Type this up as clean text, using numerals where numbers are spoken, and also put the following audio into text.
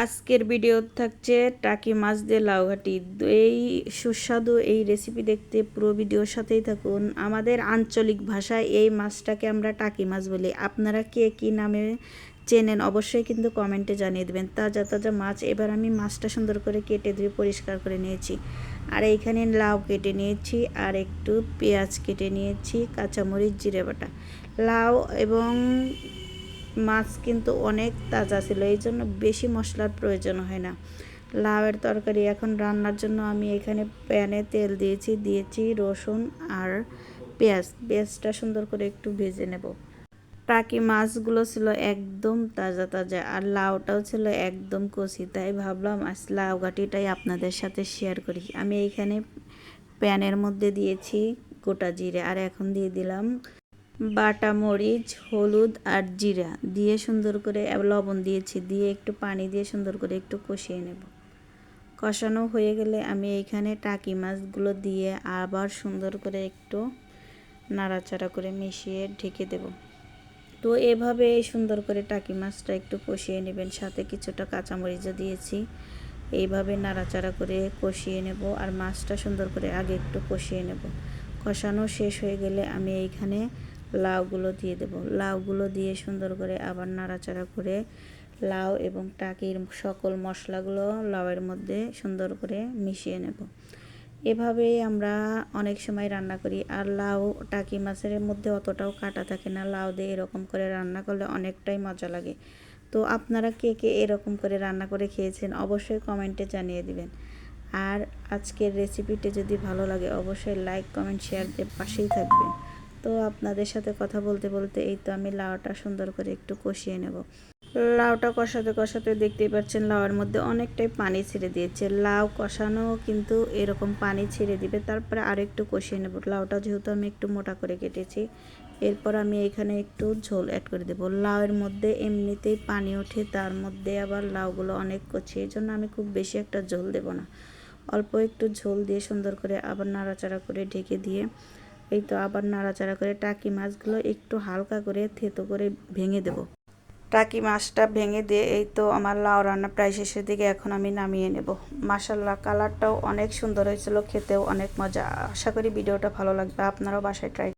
আজকের ভিডিও থাকছে টাকি মাছ দিয়ে লাউ ঘাটি। এই সুস্বাদু এই রেসিপি দেখতে পুরো ভিডিওর সাথেই থাকুন। আমাদের আঞ্চলিক ভাষায় এই মাছটাকে আমরা টাকি মাছ বলি। আপনারা কে কী নামে চেনেন অবশ্যই কিন্তু কমেন্টে জানিয়ে দেবেন। তাজা তাজা মাছ। এবার আমি মাছটা সুন্দর করে কেটে ধুয়ে পরিষ্কার করে নিয়েছি। আর এইখানে লাউ কেটে নিয়েছি, আর একটু পেঁয়াজ কেটে নিয়েছি, কাঁচামরিচ, জিরে বাটা। লাউ এবং মাছ কিন্তু অনেক তাজা ছিল, এই জন্য বেশি মশলার প্রয়োজন হয় না। লাউয়ের তরকারি এখন রান্নার জন্য আমি এখানে প্যানে তেল দিয়েছি রসুন আর পেঁয়াজটা সুন্দর করে একটু ভেজে নেব। টাকি মাছগুলো ছিল একদম তাজা তাজা, আর লাউটাও ছিল একদম কচি, তাই ভাবলাম আজ লাউ ঘাটিটাই আপনাদের সাথে শেয়ার করি। আমি এইখানে প্যানের মধ্যে দিয়েছি গোটা জিরে, আর এখন দিয়ে দিলাম বাটা মরিচ, হলুদ আর জিরা দিয়ে সুন্দর করে লবণ দিয়েছি, দিয়ে একটু পানি দিয়ে সুন্দর করে একটু কষিয়ে নেব। কষানো হয়ে গেলে আমি এইখানে টাকি মাছগুলো দিয়ে আবার সুন্দর করে একটু নাড়াচাড়া করে মিশিয়ে ঢেকে দেব। তো এভাবে সুন্দর করে টাকি মাছটা একটু কষিয়ে নেবেন, সাথে কিছুটা কাঁচামরিচও দিয়েছি। এইভাবে নাড়াচাড়া করে কষিয়ে নেব, আর মাছটা সুন্দর করে আগে একটু কষিয়ে নেব। কষানো শেষ হয়ে গেলে আমি এইখানে লাউগুলো দিয়ে দেব। লাউগুলো দিয়ে সুন্দর করে আবার নাড়াচাড়া করে লাউ এবং টাকির সকল মশলাগুলো লাউয়ের মধ্যে সুন্দর করে মিশিয়ে নেব। এভাবেই আমরা অনেক সময় রান্না করি। আর লাউ টাকি মাছের মধ্যে অতটাও কাটা থাকে না, লাউ দিয়ে এরকম করে রান্না করলে অনেকটাই মজা লাগে। তো আপনারা কে কে এরকম করে রান্না করে খেয়েছেন অবশ্যই কমেন্টে জানিয়ে দিবেন। আর আজকের রেসিপিটি যদি ভালো লাগে অবশ্যই লাইক, কমেন্ট, শেয়ার দিয়ে পাশেই থাকবেন। তো আপনাদের সাথে কথা বলতে বলতে এই তো আমি লাউটা সুন্দর করে একটু কষিয়ে নেব। লাউটা কষাতে কষাতে দেখতেই পাচ্ছেন লাউয়ের মধ্যে অনেকটাই পানি ছেড়ে দিয়েছে। লাউ কষানো কিন্তু এরকম পানি ছেড়ে দিবে, তারপরে আরও একটু কষিয়ে নেব। লাউটা যেহেতু আমি একটু মোটা করে কেটেছি, এরপর আমি এখানে একটু ঝোল অ্যাড করে দেব। লাউয়ের মধ্যে এমনিতেই পানি ওঠে, তার মধ্যে আবার লাউগুলো অনেক কচি, এই জন্য আমি খুব বেশি একটা ঝোল দেব না, অল্প একটু ঝোল দিয়ে সুন্দর করে আবার নাড়াচাড়া করে ঢেকে দিয়ে এই তো আবার নাড়াচাড়া করে টাকি মাছগুলো একটু হালকা করে থেতো করে ভেঙে দেব। টাকি মাছটা ভেঙে দিয়ে এই তো আমার লাউ রান্না প্রায় শেষের দিকে, এখন আমি নামিয়ে নেব। মাশাআল্লাহ, কালারটাও অনেক সুন্দর হয়েছিল, খেতেও অনেক মজা। আশা করি ভিডিওটা ভালো লাগবে, আপনারাও বাসায় ট্রাই